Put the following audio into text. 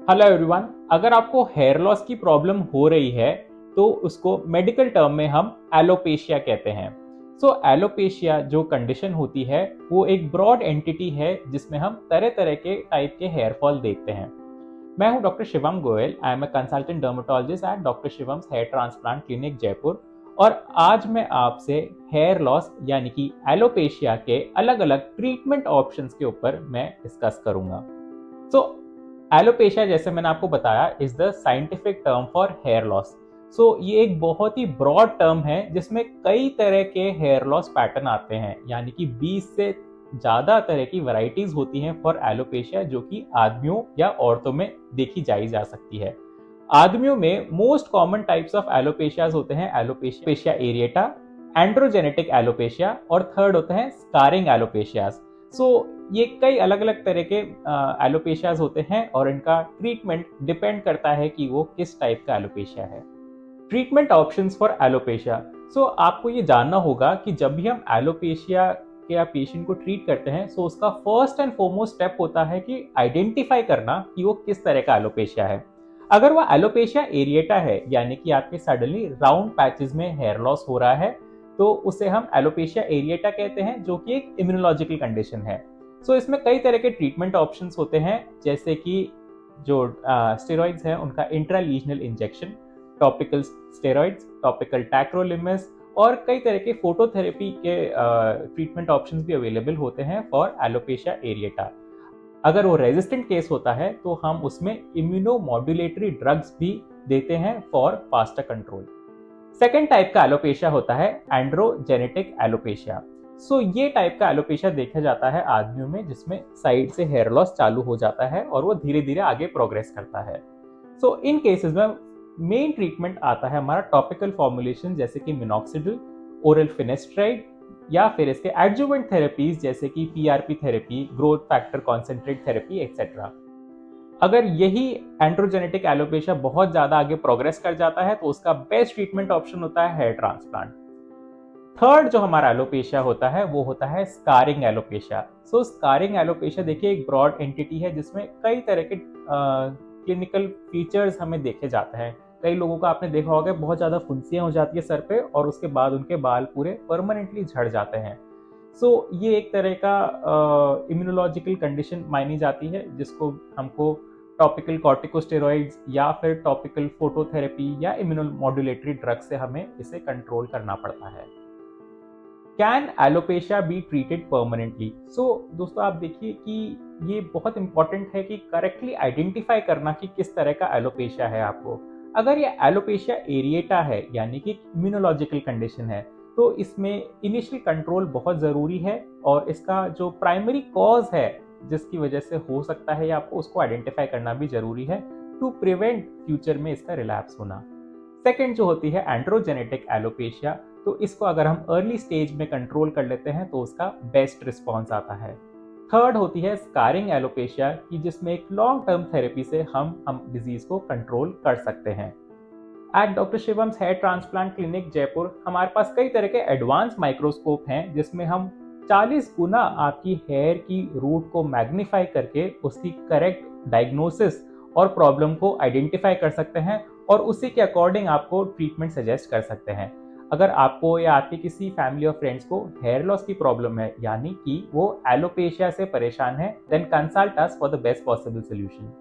Hello everyone. अगर आपको hair loss की प्रॉब्लम हो रही है तो उसको मेडिकल टर्म में हम एलोपेशिया कहते हैं। एलोपेशिया जो कंडीशन होती है वो एक ब्रॉड एंटिटी है जिसमें हम तरह तरह के टाइप के हेयर फॉल देखते हैं। मैं हूं doctor Shivam Goyal. I am a consultant dermatologist at doctor Shivam's hair transplant clinic Jaipur. और आज मैं आपसे हेयर लॉस यानी कि एलोपेशिया के अलग अलग ट्रीटमेंट ऑप्शंस के ऊपर मैं डिस्कस करूंगा। सो एलोपेशिया, जैसे मैंने आपको बताया, is the scientific term for hair loss. ये एक बहुत ही ब्रॉड टर्म है जिसमें कई तरह के हेयर लॉस पैटर्न आते हैं, यानी कि 20 से ज्यादा तरह की वैरायटीज होती हैं फॉर एलोपेशिया, जो कि आदमियों या औरतों में देखी जाई जा सकती है। आदमियों में मोस्ट कॉमन टाइप्स ऑफ एलोपेशियाज होते हैं एलोपेशिया एरिएटा, एंड्रोजेनेटिक एलोपेशिया, और थर्ड होते हैं स्कारिंग एलोपेशियाज। सो ये कई अलग अलग तरह के एलोपेशियाज होते हैं और इनका ट्रीटमेंट डिपेंड करता है कि वो किस टाइप का एलोपेशिया है। Treatment options for alopecia. आपको ये जानना होगा कि जब भी हम एलोपेशिया के या पेशेंट को ट्रीट करते हैं तो उसका फर्स्ट एंड फॉरमोस्ट स्टेप होता है कि आइडेंटिफाई करना कि वो किस तरह का एलोपेशिया है। अगर वो एलोपेशिया एरिएटा है, यानी कि आपके सडनली राउंड पैचेस में हेयर लॉस हो रहा है, तो उसे हम एलोपेशिया एरिएटा कहते हैं, जो कि एक इम्यूनोलॉजिकल कंडीशन है। इसमें कई तरह के ट्रीटमेंट ऑप्शंस होते हैं, जैसे कि जो स्टेरॉइड्स हैं उनका इंट्रालीजनल injection, topical steroids, topical tacrolimus, और कई तरह के फोटोथेरेपी के ट्रीटमेंट ऑप्शंस भी अवेलेबल होते हैं फॉर एलोपेशिया एरिएटा। अगर वो रेजिस्टेंट केस होता है तो हम उसमें इम्यूनोमॉड्यूलेटरी ड्रग्स भी देते हैं for faster control. Second type का एलोपेशिया होता है एंड्रोजेनेटिक एलोपेशिया। ये टाइप का एलोपेशिया देखा जाता है आदमियों में जिसमें साइड से हेयर लॉस चालू हो जाता है और वो धीरे धीरे आगे प्रोग्रेस करता है। इन केसेस में मेन ट्रीटमेंट आता है हमारा टॉपिकल फॉर्मुलेशन, जैसे कि मिनॉक्सिडिल, ओरल फिनेस्ट्राइड, या फिर इसके एडजुवेंट थेरेपीज जैसे कि PRP therapy, growth factor concentrate therapy etcetera. अगर यही एंड्रोजेनेटिक एलोपेशिया बहुत ज्यादा आगे प्रोग्रेस कर जाता है तो उसका बेस्ट ट्रीटमेंट ऑप्शन होता है हेयर ट्रांसप्लांट। थर्ड जो हमारा एलोपेशिया होता है वो होता है स्कारिंग एलोपेशिया। स्कारिंग एलोपेशिया देखिए एक ब्रॉड एंटिटी है जिसमें कई तरह के क्लिनिकल फीचर्स हमें देखे जाते हैं। कई लोगों का आपने देखा होगा बहुत ज्यादा फुंसियां हो जाती है सर पे और उसके बाद उनके बाल पूरे परमानेंटली झड़ जाते हैं। ये एक तरह का इम्यूनोलॉजिकल कंडीशन मानी जाती है जिसको हमको टॉपिकल कॉर्टिकोस्टेरॉइड्स या फिर टॉपिकल फोटोथेरेपी या इम्यूनोमॉड्यूलेटरी ड्रग से हमें इसे कंट्रोल करना पड़ता है। Can alopecia be treated permanently? दोस्तों आप देखिए कि ये बहुत इंपॉर्टेंट है कि करेक्टली आइडेंटिफाई करना कि किस तरह का एलोपेशिया है आपको। अगर ये एलोपेशिया एरिएटा है, यानी कि इम्यूनोलॉजिकल कंडीशन है, तो इसमें इनिशियल कंट्रोल बहुत ज़रूरी है और इसका जो प्राइमरी कॉज है जिसकी वजह से हो सकता है या आपको उसको आइडेंटिफाई करना भी जरूरी है टू प्रिवेंट फ्यूचर में इसका रिलैप्स होना। सेकेंड जो होती है एंड्रोजेनेटिक एलोपेशिया, तो इसको अगर हम अर्ली स्टेज में कंट्रोल कर लेते हैं तो उसका बेस्ट रिस्पॉन्स आता है। थर्ड होती है स्कारिंग एलोपेशिया की, जिसमें एक लॉन्ग टर्म थेरेपी से हम डिजीज को कंट्रोल कर सकते हैं। At doctor Shivam's hair transplant clinic Jaipur हमारे पास कई तरह के एडवांस माइक्रोस्कोप हैं जिसमें हम 40 गुना आपकी हेयर की रूट को मैग्नीफाई करके उसकी करेक्ट डायग्नोसिस और प्रॉब्लम को आइडेंटिफाई कर सकते हैं और उसी के अकॉर्डिंग आपको ट्रीटमेंट सजेस्ट कर सकते हैं। अगर आपको या आपके किसी फैमिली और फ्रेंड्स को हेयर लॉस की प्रॉब्लम है, यानी कि वो एलोपेशिया से परेशान है, then consult us for the best possible solution.